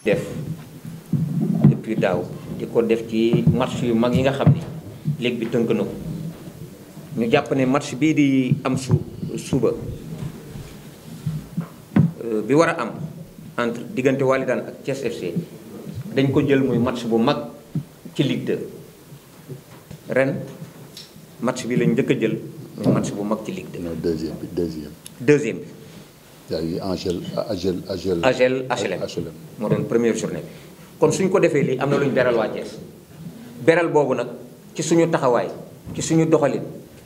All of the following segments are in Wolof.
def depuis daaw di ko def ci match yu mag yi nga xam ni léegi bi tënk na ko ñu jàpp ne match bii di am suba bi war a am entre diggante Walidane ak Thiès FC dañ ko jël muy match bu mag ci Ligue 2 ren match bi lañ njëkk a jël muy match bu mag ci Ligue 2. non deuxième bi. deuxième bi. y a eu AGEL HLM moo doon première journée bi kon suñ ko defee lii am na lu ñu beral waa Thiès beral boobu nag ci suñu taxawaay ci suñu doxalin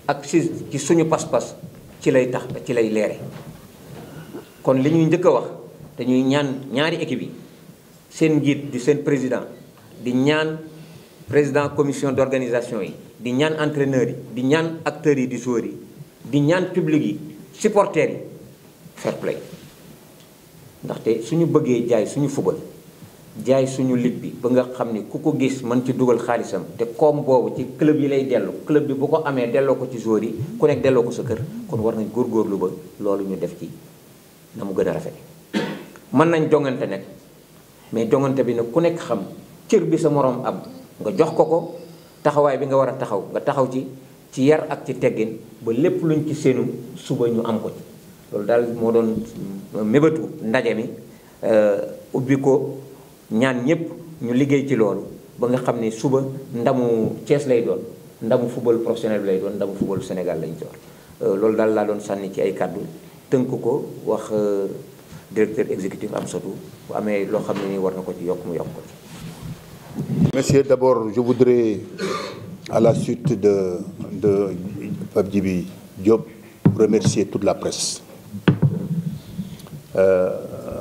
ak ci suñu pas-pas ci lay leere kon li ñuy njëkk a wax dañuy ñaan ñaari équipe yi seen njiit di seen président di ñaan président commission d'organisation yi di ñaan entraîneurs yi di ñaan acteurs yi di joueurs yi di ñaan public yi supporters yi fair play ndaxte suñu bëggee jaay suñu football jaay suñu ligue bi ba nga xam ni ku ko gis mën ci dugal xaalisam te koom boobu ci club yi lay dellu club bi bu ko amee delloo ko ci joueurs yi ku nekk delloo ko sa kër kon war nañ góorgóorlu ba loolu ñu def ci na mu gën a rafet mën nañ jongante nag mais jongante bi nag ku nekk xam cër bi sa moroom am nga jox ko taxawaay bi nga war a nga taxaw ci yar ak ci teggin ba lépp luñ ci seenu suba ñu am ko ci loolu daal moo doon mébatu ndaje mi ubbi ko ñaan ñëpp ñu liggéey ci loolu ba nga xam ne suba ndamu Thiès lay doon ndamu football professionnel bi lay doon ndamu football Sénégal lañ door loolu daal laa doon sànni ci ay kàddu tënk ko wax directeur exécutif Amsatou bu amee loo xam ne ni war na ko ci yokk mu yokk ko ci. Monsieur, d'abord, je voudrais, à la suite de Pape Djibi Diop, remercier toute la presse.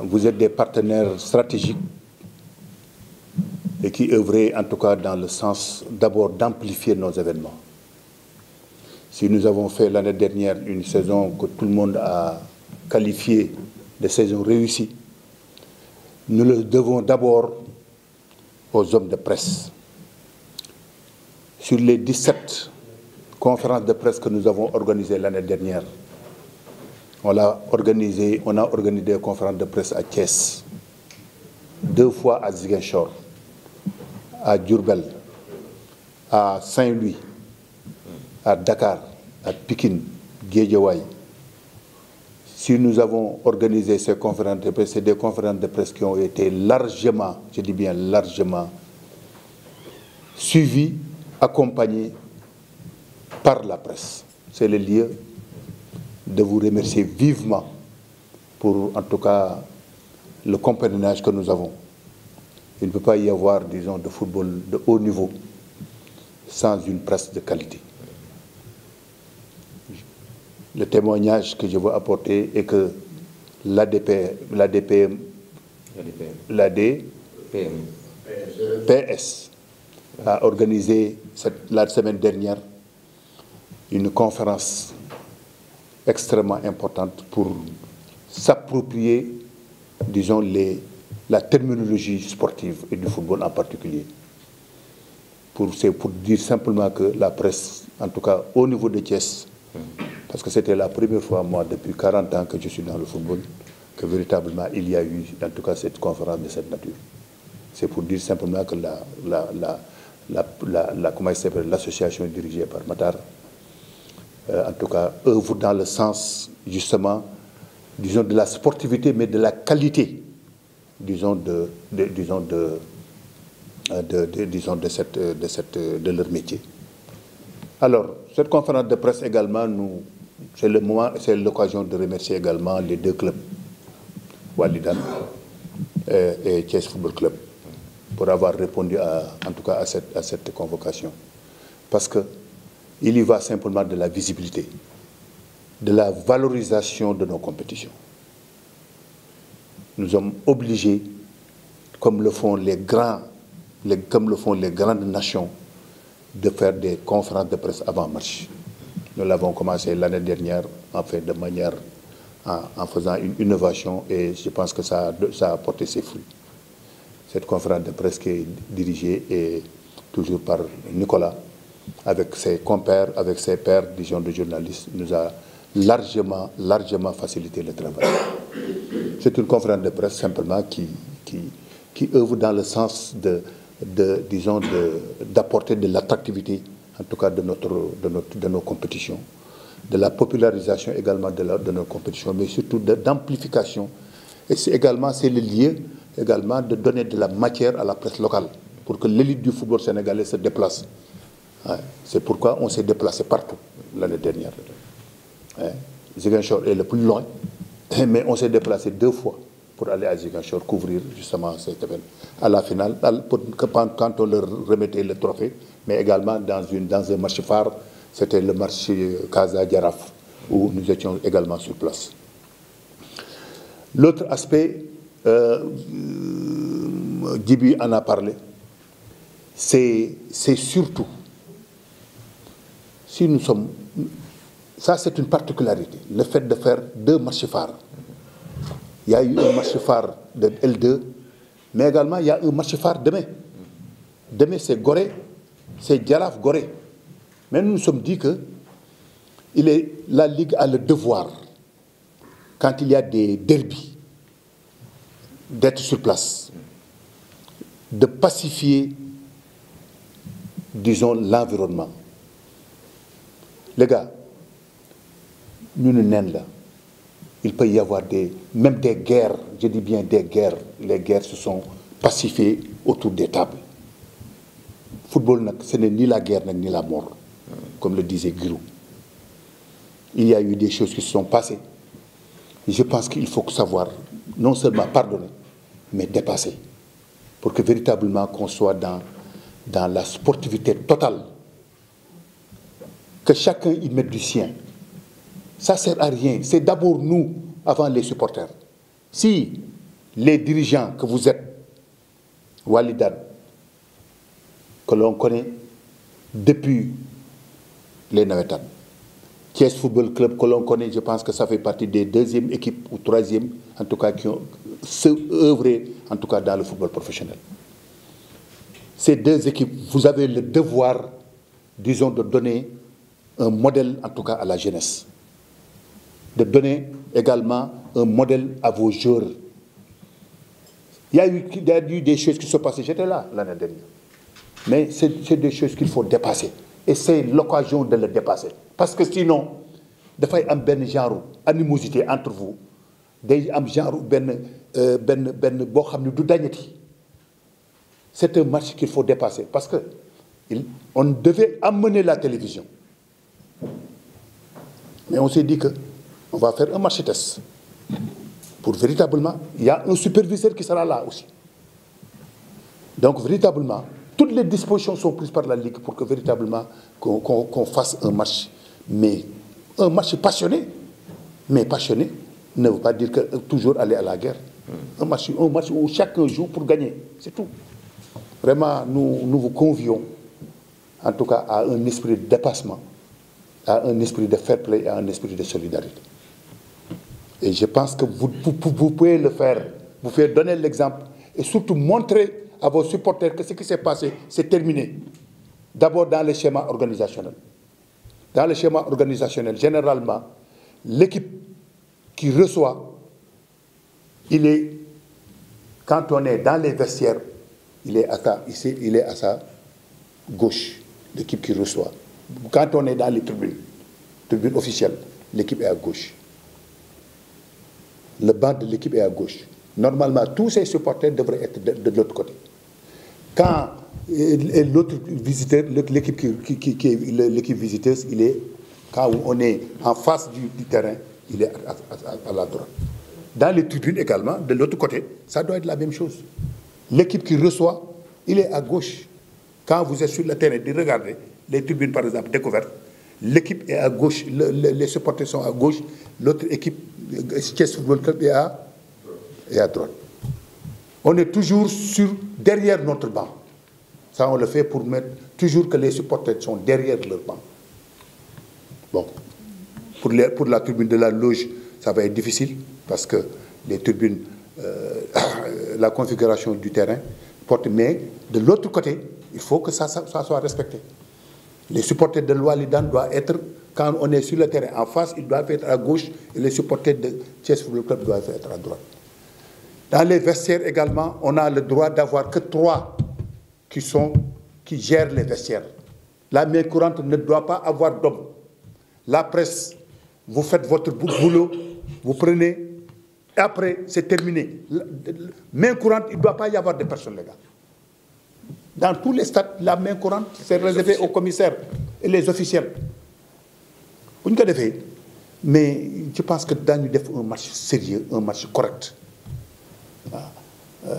Vous êtes des partenaires stratégiques et qui œuvrez en tout cas dans le sens d'abord d'amplifier nos événements. Si nous avons fait l'année dernière une saison que tout le monde a qualifiée de saison réussie, nous le devons d'abord aux hommes de presse. Sur les 17 conférences de presse que nous avons organisées l'année dernière, on a organisé des conférences de presse à Thiès, 2 fois à Ziguinchor, à Diourbel, à Saint-Louis, à Dakar, à Pikine, Guédiawaye. Si nous avons organisé ces conférences de presse, c'est des conférences de presse qui ont été largement, je dis bien largement, suivies, accompagnées par la presse. C'est le lieu de vous remercier vivement pour, en tout cas, le compagnonnage que nous avons. Il ne peut pas y avoir, disons, de football de haut niveau sans une presse de qualité. Le témoignage que je veux apporter est que l'ADPS a organisé la semaine dernière une conférence extrêmement importante pour s'approprier, disons, la terminologie sportive et du football en particulier. C'est pour dire simplement que la presse, en tout cas au niveau de Thiès, parce que c'était la première fois, moi, depuis 40 ans que je suis dans le football, que véritablement il y a eu, en tout cas, cette conférence de cette nature. C'est pour dire simplement que l'association dirigée par Matar, en tout cas, œuvre dans le sens, justement, disons, de la sportivité, mais de la qualité, disons, de leur métier. Alors, cette conférence de presse également, c'est l'occasion de remercier également les 2 clubs, Walidane et Thiès Football Club, pour avoir répondu en tout cas à cette convocation. Parce qu'il y va simplement de la visibilité, de la valorisation de nos compétitions. Nous sommes obligés, comme le font les grandes nations, de faire des conférences de presse avant match. Nous l'avons commencé l'année dernière en faisant une innovation et je pense que ça a porté ses fruits. Cette conférence de presse qui est dirigée et toujours par Nicolas, avec ses compères, avec ses pairs, disons, de journalistes, nous a largement facilité le travail. C'est une conférence de presse simplement qui qui œuvrent dans le sens disons, d'apporter de l'attractivité, en tout cas de nos compétitions, de la popularisation également de nos compétitions, mais surtout d'amplification. Et c'est le lieu également de donner de la matière à la presse locale pour que l'élite du football sénégalais se déplace. Ouais. C'est pourquoi on s'est déplacé partout l'année dernière. Ouais. Ziguinchor est le plus loin, mais on s'est déplacé 2 fois pour aller à Ziguinchor couvrir justement cet événement. À la finale, quand on leur remettait le trophée, mais également dans un match phare, c'était le match Casa Djaraf, où nous étions également sur place. L'autre aspect, Djibi en a parlé, c'est surtout, si nous sommes... Ça, c'est une particularité, le fait de faire 2 matchs phares. Il y a eu un match phare de L2, mais également il y a un match phare demain. Demain, c'est Gorée, c'est Djaraf Gorée. Mais nous nous sommes dit que la Ligue a le devoir, quand il y a des derbies, d'être sur place, de pacifier, disons, l'environnement. Les gars, nous ne sommes là. Il peut y avoir même des guerres, je dis bien des guerres. Les guerres se sont pacifiées autour des tables. Football, ce n'est ni la guerre ni la mort, comme le disait Giroud. Il y a eu des choses qui se sont passées. Je pense qu'il faut savoir non seulement pardonner, mais dépasser. Pour que véritablement qu'on soit dans la sportivité totale. Que chacun y mette du sien. Ça ne sert à rien. C'est d'abord nous, avant les supporters. Si les dirigeants que vous êtes, Walidan, que l'on connaît depuis les Navetan, Thiès Football Club que l'on connaît, je pense que ça fait partie des 2e équipes ou 3e, en tout cas, qui ont œuvré, en tout cas, dans le football professionnel. Ces 2 équipes, vous avez le devoir, disons, de donner un modèle, en tout cas, à la jeunesse. De donner également un modèle à vos joueurs. Il y a eu des choses qui sont passées, j'étais là l'année dernière. Mais c'est des choses qu'il faut dépasser. Et c'est l'occasion de le dépasser. Parce que sinon, il y a un genre d'animosité entre vous. Il y a un genre c'est un match qu'il faut dépasser. Parce qu'on devait amener la télévision. Mais on s'est dit qu'on va faire un match test. Pour véritablement, il y a un superviseur qui sera là aussi. Donc véritablement, toutes les dispositions sont prises par la Ligue pour que véritablement qu'on fasse un match. Mais un match passionné. Mais passionné ne veut pas dire que toujours aller à la guerre. Un match où chacun joue pour gagner. C'est tout. Vraiment, nous vous convions, en tout cas, à un esprit de dépassement, à un esprit de fair play, à un esprit de solidarité. Et je pense que vous pouvez le faire. Vous pouvez donner l'exemple et surtout montrer à vos supporters que ce qui s'est passé, c'est terminé. D'abord dans le schéma organisationnel. Dans le schéma organisationnel, généralement, l'équipe qui reçoit, quand on est dans les vestiaires, il est à sa gauche, l'équipe qui reçoit. Quand on est dans les tribunes officielles, l'équipe est à gauche. Le banc de l'équipe est à gauche. Normalement, tous ces supporters devraient être de l'autre côté. Quand l'autre visiteur, l'équipe visiteuse, quand on est en face du terrain, il est à la droite. Dans les tribunes également, de l'autre côté, ça doit être la même chose. L'équipe qui reçoit, il est à gauche. Quand vous êtes sur le terrain, regardez les tribunes par exemple découvertes, l'équipe est à gauche, les supporters sont à gauche, l'autre équipe, Thiès Football Club, est à droite. On est toujours derrière notre banc. Ça, on le fait pour mettre toujours que les supporters sont derrière leur banc. Bon, pour la tribune de la loge, ça va être difficile parce que les tribunes, la configuration du terrain porte, mais de l'autre côté, il faut que ça soit respecté. Les supporters de Walidan doivent être, quand on est sur le terrain en face, ils doivent être à gauche et les supporters de Thiès Football Club doivent être à droite. Dans les vestiaires également, on a le droit d'avoir que 3 qui gèrent les vestiaires. La main courante ne doit pas avoir d'homme. La presse, vous faites votre boulot, vous prenez, et après, c'est terminé. Main courante, il ne doit pas y avoir de personnes, les gars. Dans tous les stades, la main courante, c'est réservé aux commissaires et les officiels. Vous ne fait, mais je pense que dans un match sérieux, un match correct.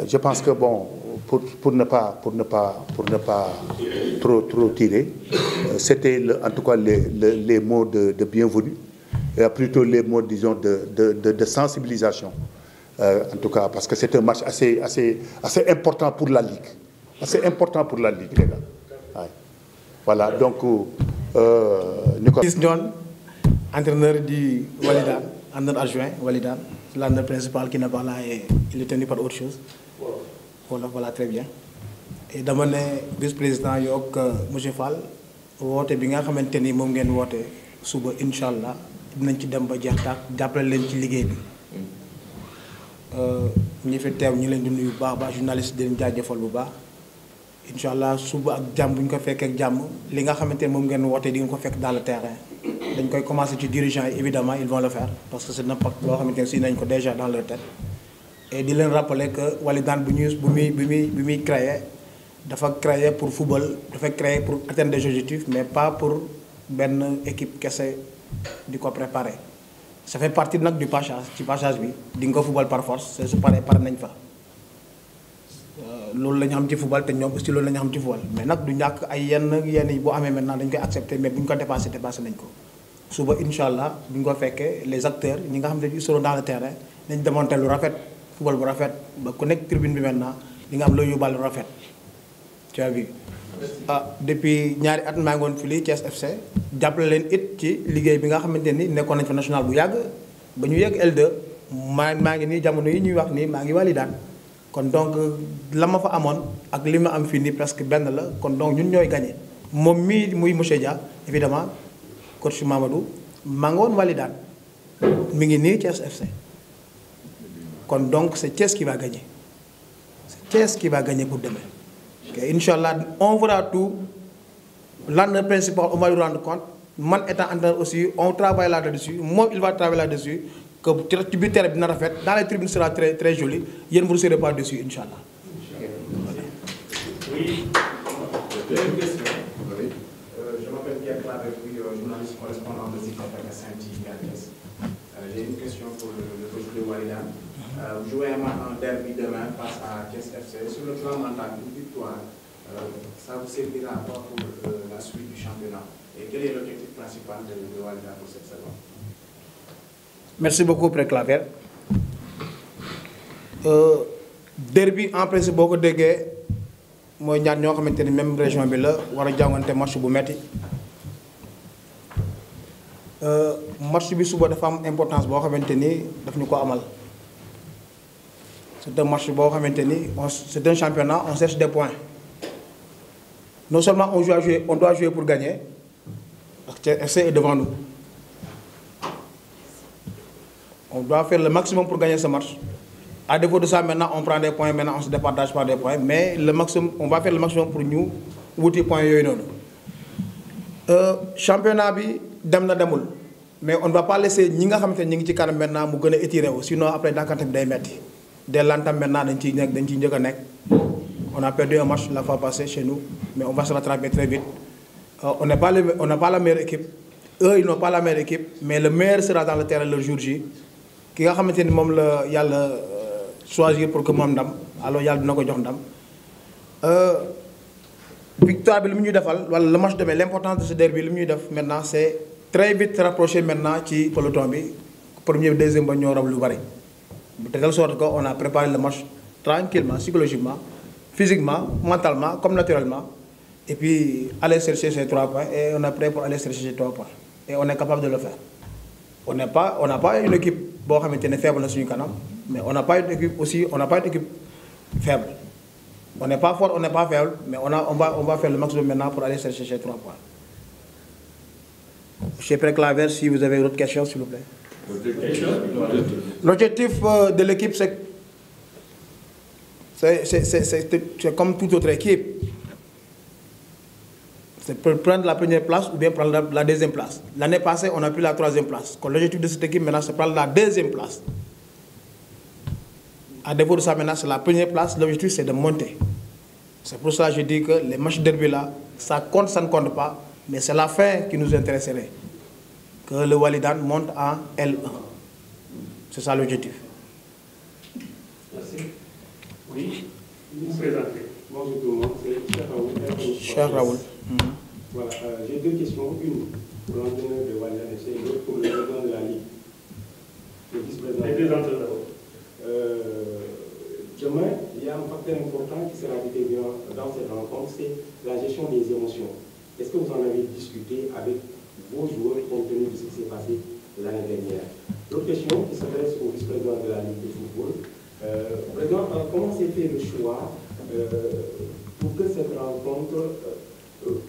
Je pense que bon, pour ne pas trop tirer, c'était en tout cas les mots de bienvenue, plutôt les mots, disons, de sensibilisation. En tout cas, parce que c'est un match assez important pour la Ligue. Assez important pour la Ligue, les gars. Ouais. Voilà, donc, Nicolas. Entraîneur du Walidan, entraîneur adjoint Walidan, l'entraîneur principal qui n'est pas là et il est tenu par autre chose. Voilà, très bien. Et dama ne vice-président yook monsieur Fall woote bi nga xamante ni moom ngeen woote suba incha allah dinañ ci dem ba jeex taak jàppale leen ci liggéey bi. ñi fi teew ñu leen di nuyu bu baax journaliste di leen jaajëfal bu baax. incha allah suba ak jàmm bu ñu ko fekkee ak jàmm li nga xamante ni moom ngeen woote di ngeen ko fekk dans le terrain. dañ koy commencer ci dirigeants yi évidemment ils vont le faire parce que c'est n'importe loo xamante ne si nañ ko déjà dans leur tête et di leen rappeler que Walidan bu muy créer dafa créer pour football dafa créer pour atteindre des objectifs mais pas pour benn équipe kese di ko préparer ça fait partie nag du passage ci passage bi di nga ko football par force c'est su paree pare nañ fa loolu la ñu xam ci football te ñoom aussi loolu la ñu xam ci football mais nag du ñàkk ay yenn yi boo amee maintenant dañ koy accepter mais bu ñu ko dépassé nañ ko suba incha allah bu ñu ko fekkee les acteurs ñi nga xam ne ils seront dans le terrain nañ démonter lu rafet football bu rafet ba ku nekk tribune bi maintenant di nga am loo yóbbaale lu rafet tu as vu depuis ñaari at maa ngi woon fii Thiès FC jàppale leen it ci liggéey bi nga xamante ni nekkoon nañ fa national bu yàgg ba ñu yegg L2 maa ngi nii jamono yi ñuy wax nii maa ngi Walidan kon donc la ma fa amoon ak li ma am fii nii presque benn la kon donc ñun ñooy gagné moom mii muy monsieur Dia évidemment coach Mamadou maa ngi woon Walidan mi ngi nii Thiès FC kon donc c'est Thiès qui va gagner c'est Thiès qui va gagner pour demain. Okay, Inch'Allah, on fera tout. L'entraîneur principal, on va lui rendre compte. Man étant entraîneur aussi, on travaille là-dessus. Moi, il va travailler là-dessus. Que le terrain bien fait. Dans les tribunes sera très, très joli. Vous ne serez pas dessus, Inch'Allah. Oui. Deuxième question. Je m'appelle Pierre Claver, journaliste correspondant de Zik FM Saint-Yves. J'ai une question pour le coach de Walidan. Vous jouez un derby demain face à Thiès FC. Sur le plan mental, une victoire, ça vous servira à quoi pour la suite du championnat? Et quel est l'objectif principal de Walidan pour cette saison? Merci beaucoup, Pierre Claver. Derby, en principe, beaucoup de gars, moi, ñaar ñoo xamante ni même région bi la war a jàngante match bu metti match bi suba dafa am importance boo xamante ni daf ñu ko amal. C'est un match boo xamante ni c'est un championnat, on cherche des points. Non seulement on doit jouer pour gagner, parce que FC est devant nous. On doit faire le maximum pour gagner ce match. À défaut de ça, maintenant on prend des points, maintenant on se départage par des points, mais le maximum, on va faire le maximum pour nous wuti points yooyu noonu. Championnat bi dem na demul, mais on ne va pas laisser ñi nga xamante ni ñi ngi ci kanam maintenant mu gën a étiré wu, sinon après dankante bi day metti. Dès l'entame maintenant dañ ciy njëkk a nekk. On a perdu un match la fois passée chez nous, mais on va se rattraper très vite. On n'a pas la meilleure équipe. Eux, ils n'ont pas la meilleure équipe, mais le meilleur sera dans le terrain le jour J. Ki nga xamante ni moom la yàlla choisir pour que mu am ndam alors yàlla dina ko jox ndam. Victoire bi li mu ñuy defal wala le match demain l'importance de ce derby li mu ñuy def maintenant c'est très vite rapprocher maintenant ci peloton bi premier deuxième ba ñoo raw lu bari. De telle sorte qu'on a préparé le match tranquillement, psychologiquement, physiquement, mentalement, comme naturellement. Et puis, aller chercher ces 3 points. Et on est prêt pour aller chercher ces 3 points. Et on est capable de le faire. On n'a pas une équipe faible dans ce canal, mais on n'a pas une équipe aussi, on n'a pas une équipe faible. On n'est pas fort, on n'est pas faible, mais on va faire le maximum maintenant pour aller chercher ces 3 points. Monsieur Préclaver, si vous avez d'autres questions, s'il vous plaît. L'objectif de l'équipe, c'est C'est comme toute autre équipe. C'est pour prendre la première place ou bien prendre la deuxième place. L'année passée, on a pris la troisième place. L'objectif de cette équipe maintenant, c'est prendre la deuxième place. À défaut de ça, maintenant, c'est la première place. L'objectif, c'est de monter. C'est pour ça que je dis que les matchs derby là, ça compte, ça ne compte pas. Mais c'est la fin qui nous intéresserait. Que le Walidane monte en L1. C'est ça l'objectif. Merci. Oui, vous vous présentez. Bonjour tout le monde, c'est Cheikh Raoul. Cheikh Raoul. Voilà, j'ai deux questions. Une pour l'entraîneur de Walidane FC et l'autre pour le président de la Ligue. Le vice-président. Les deux entraîneurs d'abord. Demain, il y a un facteur important qui sera déterminant dans cette rencontre, c'est la gestion des émotions. Est-ce que vous en avez discuté avec vos joueurs compte tenu de ce qui s'est passé l'année dernière? L'autre question qui s'adresse au vice-président de la Ligue de football. Président, comment s'est fait le choix pour que cette rencontre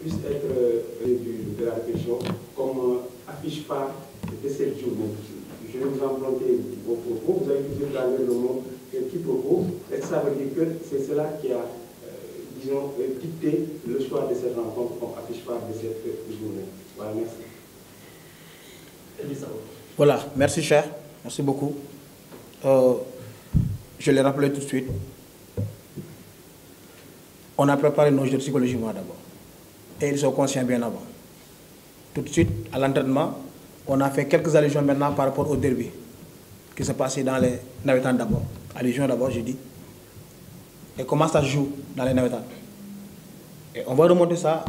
puisse être de la réflexion comme affiche phare de cette journée? Je vais vous emprunter vos propos. Vous avez utilisé dans le mot quiproquo. Est-ce que ça veut dire que c'est cela qui a, disons, dicté le choix de cette rencontre comme affiche phare de cette journée? Voilà, merci. Voilà, merci cher. Merci beaucoup. Je l'ai rappelé tout de suite. On a préparé nos jeux psychologiquement d'abord. Et ils sont conscients bien avant. Tout de suite, à l'entraînement, on a fait quelques allusions maintenant par rapport au derby qui s'est passé dans les navetans d'abord. Allusions d'abord, je dis. Et comment ça se joue dans les navetans. Et on va remonter ça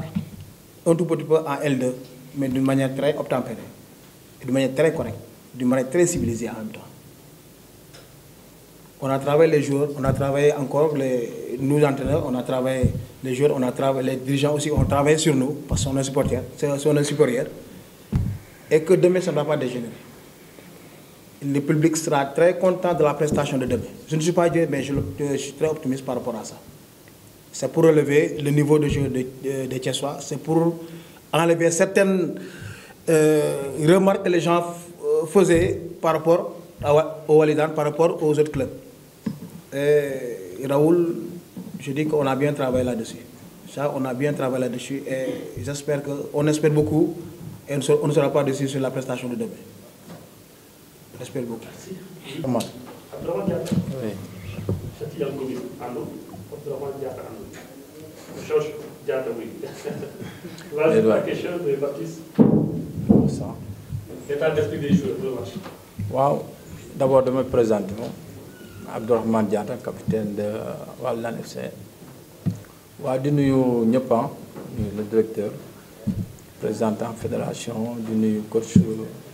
un tout petit peu en L2, mais d'une manière très obtempérée, d'une manière très correcte, d'une manière très civilisée en même temps. On a travaillé les joueurs, on a travaillé encore nous entraîneurs, on a travaillé les joueurs, on a travaillé les dirigeants aussi, on a travaillé sur nous, parce qu'on est supporters, on est supérieur. Et que demain, ça ne va pas dégénérer. Le public sera très content de la prestation de demain. Je ne suis pas Dieu, mais je suis très optimiste par rapport à ça. C'est pour relever le niveau de jeu des Thiessois, c'est pour enlever certaines remarques que les gens faisaient par rapport au Walidane, par rapport aux autres clubs. Et Raoul, je dis qu'on a bien travaillé là-dessus. Ça, on a bien travaillé là-dessus et j'espère qu'on espère beaucoup et on ne sera pas déçus sur la prestation de demain. J'espère beaucoup. Merci. Abdourahmane Diatta. Oui. Cheikh Tidiane Gomis, Ando. Abdourahmane Diatta, Ando. Georges Diatta, oui. Voilà la question de Baptiste. Ça. L'état d'esprit des joueurs pour le match. Wow. D'abord, de me présenter. Abdourahmane Diatta, capitaine de Walidane FC. Di nuyu ñëpp, le directeur, président fédération, di nuyu coach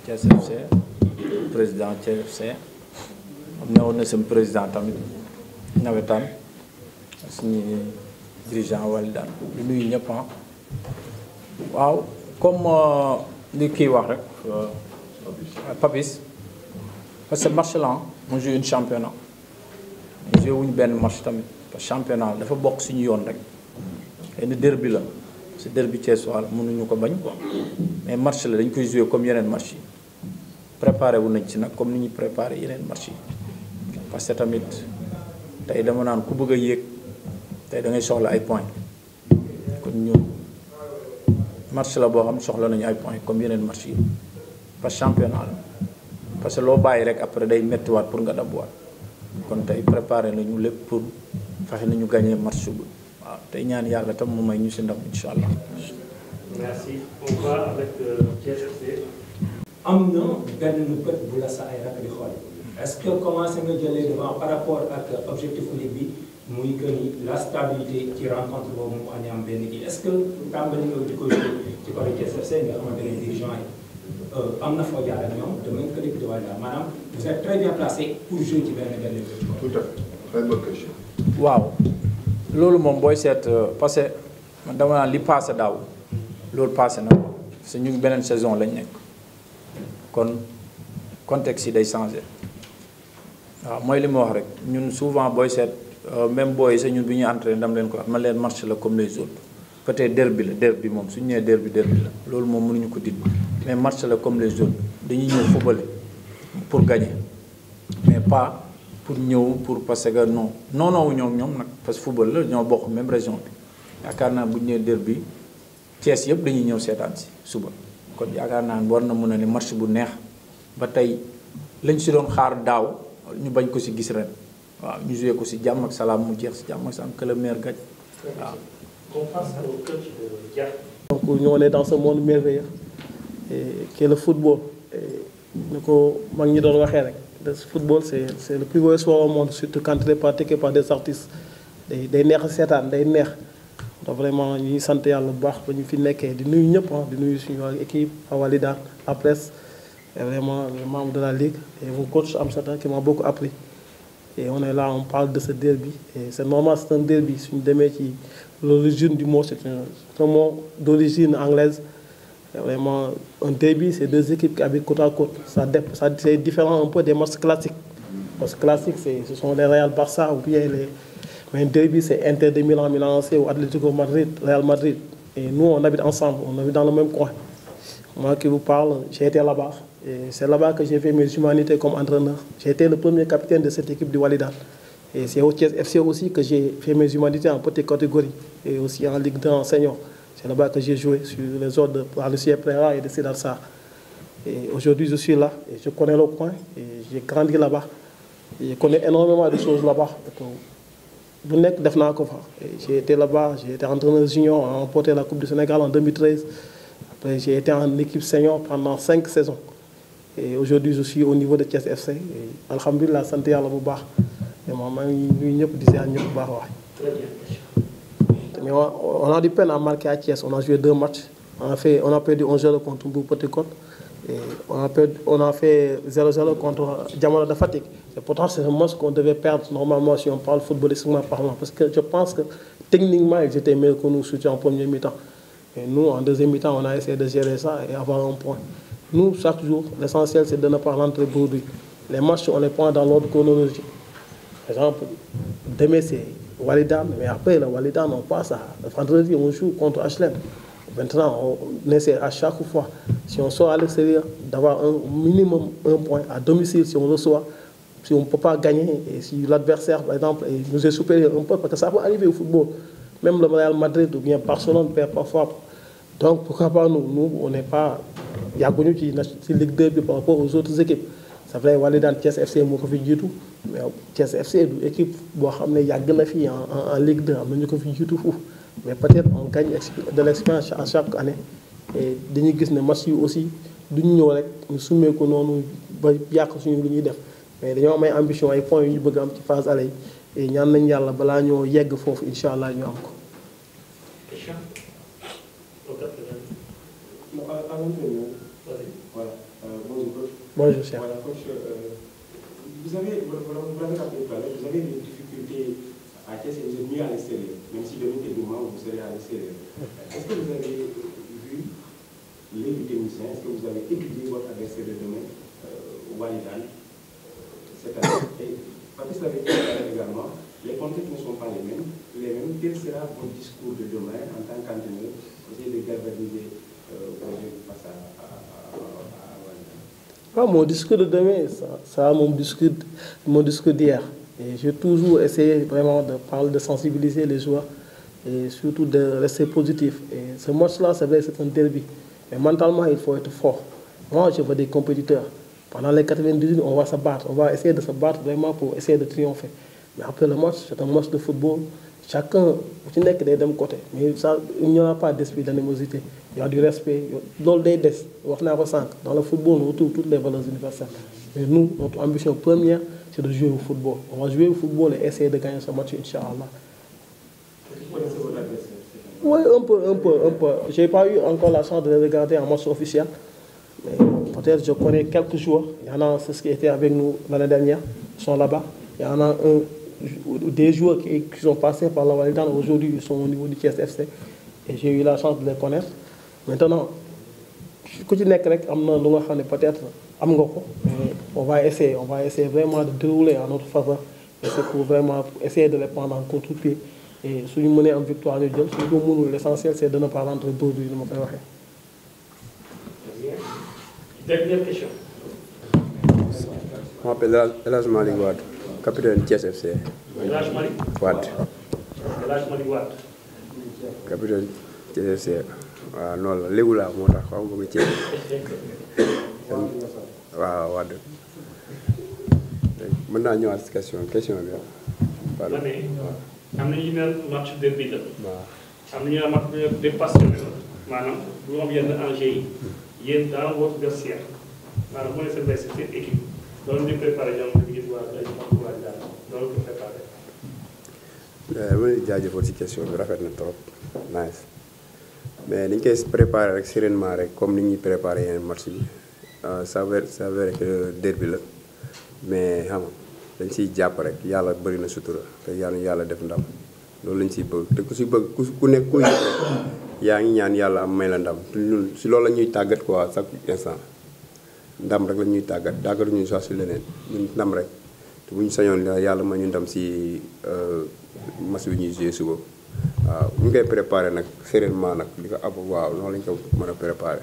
Thiès FC, président Thiès FC. am na woon na sama président tamit nawetaan suñu dirigeant Walidane di nuyu ñëpp. Waaw comme li kii wax rek Papis, parce que match là on joue un championnat joué wuñu benn match tamit parce que championnat dafa bokk suñu yoon rek xëy na derby la c'est derby Thiessois la mënuñu ko bañ quoi mais match la dañ koy joué comme yeneen match yi préparé wu nañ ci nag comme ni ñuy préparé yeneen match yi parce que tamit tey dama naan ku bëgg a yéeg tey da ngay soxla ay points kon ñun match la boo xam soxla nañu ay points comme yeneen match yi parce que championnat la parce que loo bàyyi rek après day méttiwaat pour nga dabuwaat kon tey préparé nañu lépp pour fexe nañu gagné match bi waaw tey ñaan yàlla tam mu may ñu si ndam incha allah. Merci. On va avec Thiès FC. am na benn bët bu la sa ay rakk di xool est-ce que commencé nga jëlee devant par rapport ak objectif ligue bi muy que ni la stabilité ci rencontre boobu mu añi am benn kii est-ce que tàmbali nga di ko ci côté Thiès FC nga xamante ne dirigeant yi am na foo jaar ak ñoom de même que l'équipe de Walidane maanaam vous êtes très bien placé pour jouer ci benn Tout à fait. Très bonne question. waaw loolu moom booy seet parce que man dama naan li passé daaw loolu passé na ko parce que ñu ngi beneen saison lañ nekk kon contexte yi day changé waaw mooy li ma wax rek ñun souvent booy seet même booy sa ñun bi ñuy entraîné dam leen ko wax man leen match la comme les autres peut-être derby moom suñu nee derby la loolu moom mënuñu ko dit mais match la comme les autres dañuy ñëw football pour gagner mais pas pour ñëw pour parce que non wu ñoom nag parce que football la ñoo bokk même région bi yaakaar naa bu ñu nee derby Thiès yëpp dañuy ñëw seetaan si suba kon yaakaar naa war na mën a ne match bu neex ba tey lañ si doon xaar daaw ñu bañ ko si gis ren waaw ñu joué ko si jàmm ak salaam mu jeex si jàmm ak salaam que le meilleur gagne waaw. Qu'on passe au coach de Dia. Donc nous on est dans ce monde merveilleux qui est le football. Ni ko mag ñi doon waxee rek le football c'est le plus beau sport au monde surtout quand il est pratiqué par des artistes day neex a seetaan day neex donc vraiment ñuy sant yàlla bu baax ba ñu fi nekkee di nuyu ñëpp di nuyu suñu équipe à Walidane la presse et vraiment les membres de la ligue et vos coachs Amsata qui m'ont beaucoup appris et on est là on parle de ce derby et c'est normal c'est un derby suñu demee ci l'origine du mot c'est un mot d'origine anglaise. Vraiment, un derby, c'est deux équipes qui habitent côte à côte. C'est différent un peu des matchs classiques. Parce que classiques, ce sont les Real Barça ou bien les... Mais un derby, c'est Inter de Milan, Milan AC ou Atlético Madrid, Real Madrid. Et nous, on habite ensemble, on habite dans le même coin. Moi qui vous parle, j'ai été là-bas. Et c'est là-bas que j'ai fait mes humanités comme entraîneur. J'ai été le premier capitaine de cette équipe du Walidane. Et c'est au Thiès FC aussi que j'ai fait mes humanités en petite catégorie. Et aussi en Ligue 2 en senior. C'est là-bas que j'ai joué sur les ordres de Lucien Préra et de Sédar Sarr. Et aujourd'hui, je suis là et je connais le coin et j'ai grandi là-bas. Et je connais énormément de choses là-bas. J'ai été là-bas, j'ai été entraîneur junior, on a remporté la Coupe du Sénégal en 2013. Après, j'ai été en équipe senior pendant 5 saisons. Et aujourd'hui, je suis au niveau de Thiès FC. Et alhamdulillah, santé à la bouba. Et moi, je mais on a du peine à marquer à Thiès. On a joué 2 matchs. On a perdu 1-0 contre Mbou Petit Côte. Et on a fait 0-0 contre Diamant de Fatigue. Et pourtant, c'est un match qu'on devait perdre normalement si on parle footballistiquement parlant. Parce que je pense que techniquement, ils étaient meilleurs que nous, surtout en premier mi-temps. Et nous, en deuxième mi-temps, on a essayé de gérer ça et avoir un point. Nous, chaque jour, l'essentiel, c'est de ne pas rentrer brouillé. Les matchs, on les prend dans l'ordre chronologique. Par exemple, demain, c'est Walidane, mais après le Walidane, on passe à vendredi, on joue contre HLM. Maintenant, on essaie à chaque fois, si on sort à l'extérieur, d'avoir un minimum 1 point à domicile si on reçoit, si on ne peut pas gagner, et si l'adversaire, par exemple, nous est supérieur un peu, parce que ça peut arriver au football. Même le Real Madrid ou bien Barcelone perd parfois. Donc, pourquoi pas nous on n'est pas... Il y a connu qui Ligue 2 par rapport aux autres équipes. C'est vrai, Walidane, Thiès FC, moi, je du tout. Mais Thiès FC, c'est une équipe qui a gagné en Ligue 2, du tout. Mais peut-être on gagne de l'expérience à chaque année. Et nous avons des matchs aussi, nous sommes mais nous avons une ambition, des points, nous avons une phase aller. Et nous avons une phase, Inch'Allah, nous avons. Bonjour, cher. Voilà, coach, vous avez rappelé tout à l'heure, vous avez des difficultés à Thiès et vous êtes mieux à l'extérieur, même si demain, techniquement, vous serez à l'extérieur. Est-ce que vous avez vu les techniciens, est-ce que vous avez étudié votre adversaire de demain, Walidane, cette année? Et Patrice l'avait dit également, les contextes ne sont pas les mêmes. Quel sera votre discours de demain en tant qu'entraîneur pour essayer de galvaniser face à mon discours de demain, ça mon discours d'hier. Et j'ai toujours essayé vraiment de parler, de sensibiliser les joueurs et surtout de rester positif. Et ce match-là, c'est vrai, c'est un derby. Mais mentalement, il faut être fort. Moi, je veux des compétiteurs. Pendant les 90 minutes, on va se battre. On va essayer de se battre vraiment pour essayer de triompher. Mais après le match, c'est un match de football. Chacun, tu n'es que des deux côtés. Mais ça, il n'y aura pas d'esprit d'animosité. Il y a du respect. Dans le football, on retrouve toutes les valeurs universelles. Mais nous, notre ambition première, c'est de jouer au football. On va jouer au football et essayer de gagner ce match, Inch'Allah. Oui, un peu. Je n'ai pas eu encore la chance de les regarder en match officiel. Mais peut-être je connais quelques joueurs. Il y en a ceux qui étaient avec nous l'année dernière, ils sont là-bas. Il y en a des joueurs qui sont passés par la Walidane. Aujourd'hui, ils sont au niveau du Thiès FC. Et j'ai eu la chance de les connaître. Maintenant, peut-être on va essayer vraiment de dérouler en notre faveur. Et c'est pour vraiment essayer de les prendre en contre-pied. Et si nous menons en victoire, l'essentiel c'est de ne pas rentrer bordé. Dernière question. Je m'appelle Elas Malik Wad, capitaine Thiès FC. Elhadji Malick Wade. Elhadji Malick Wade. capitaine Thiès FC waaw noonu la léegi laa moo tax xaw ma bëgg Thiès. waaw Wade. mën naa ñëwaat si question bi ma ne am na ñu ne match derby la. waaw am na ñu ne match de passionné la maanaam du am yenn enjeu yi yéen dans votre vestiaire maanaam mooy seen vestiaire seen équipe loolu ñu préparé jamono bi gis waa ay waa daal loolu ko préparé. ma leen jaajëfal si question bi rafet na trop nice mais dañ koy préparé rek sereinement rek comme ni ñuy préparé yeneen match bi ça veut que derby la mais xam nga dañ siy jàpp rek yàlla bëri na sutura te yàlla def ndam loolu lañ siy bëgg te ku si bëgg ku nekk kuy yaa ngi ñaan yàlla am may la ndam ñun si loolu la ñuy tàggat quoi chaque instant ndam rek la ñuy tàggatuñu sax si leneen ñun ndam rek te bu ñu sañoon yàlla ma ñu ndam si match bi ñuy joué suba waaw ñu ngi koy préparé nag sereinement nag di ko ab waaw noonu lañ ko mën a préparé.